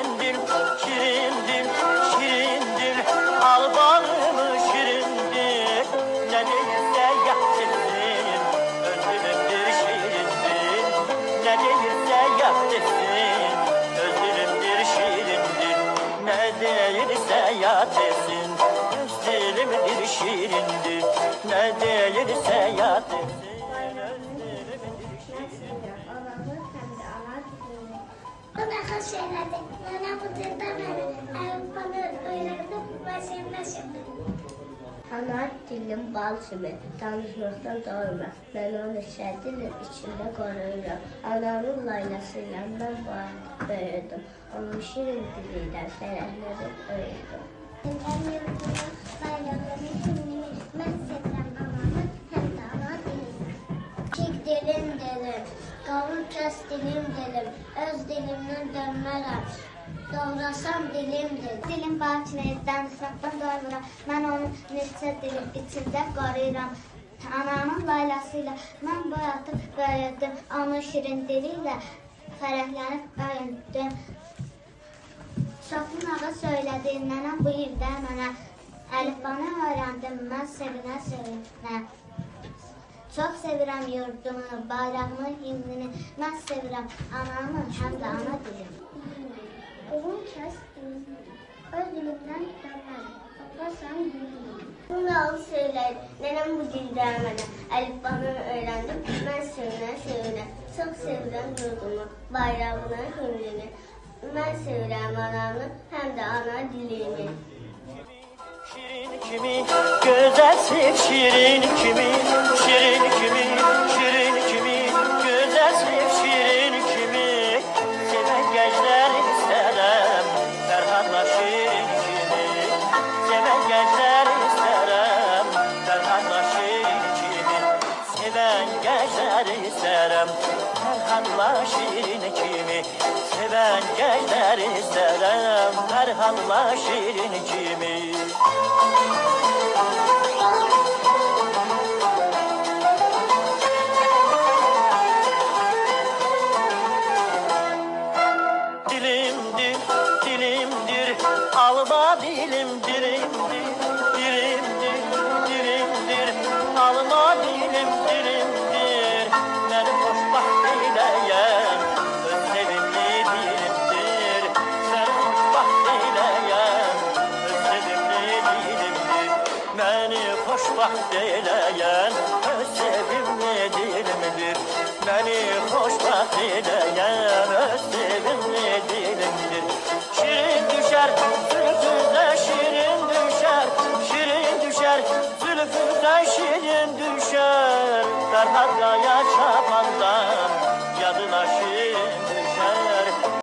şirin dil, şirin dil, şirin dil. Al balımı şirin dil. Ne değilse yap desin, özlümdür şirin dil. Ne değilse yap desin, özlümdür şirin dil. Ne değilse yap desin, özlümdür şirin dil. Ne değilse yap desin. Bana şeylerde, bana bu dilden bana öğrendim, başım. Ana dilim bal kimi, tanışmaktan doymaz. Ben onu şədilim, içində qoruyuram. Anamın laylasıyla mən böyüdüm. Onun şirin diliyle fərəhlərim öyrədim. Ben yurdumu, bayramını, günümü, mən sevirəm anamı, həm də ana dilimi. Çik dilim dilim, qavur kəs dilim dilim, öz dilimdən dönmərəm. Doğrasam dilimdir. Dilim bal kimi danışmaqdan doymuram. Mən onu neçə dilim içində qoruyuram. Anamın laylasıyla mən bu həyatı böyüdüm. Onun şirin diliyle fərəhlənib öyrəndim. Şofun ağa söylədi, nənəm bu ildə mənə əlifbanı öyrəndim, mən sevinə. Çox sevirəm yurdumu, bayrağımı, himnini. Mən sevirəm anamı, həm də ana dilimi. Uzun kəs dilimi, öz dilimdən dönmərəm, toplasam dilimi. Bunu söylər, nənəm bu dildə mənə əlifbanı öyrəndim, mən sevinə. Çox sevirəm yurdumu, bayrağını, himnini. Mən sevirəm anamı, həm də ana dilimi. Şirin kimi, gözəlsiz şirin kimi, şirin kimi, şirin kimi, gözəlsiz şirin kimi. Sevən gənclər istərəm, Fərhadla şirin kimi. Sevən gənclər istərəm, Fərhadla şirin kimi. Sevən gənclər istərəm, Fərhadla şirin kimi. Sevən gənclər istərəm, Fərhadla şirin kimi. Dilimdir, dilimdir, alma dilim dilimdir, dilimdir, dilimdir, alma dilim dilimdir. Beni xoşbaxt eyləyən, öz sevimli dilimdir. Beni xoşbaxt eyləyən, öz sevimli dilimdir. Beni xoşbaxt eyləyən, öz sevimli dilimdir. Beni xoşbaxt eyləyən, öz sevimli dilimdir. Şirin düşər, zülfündə şirin düşər, şirin düşər, zülfündə şirin düşər. Fərhad qaya çapandan yadına şirin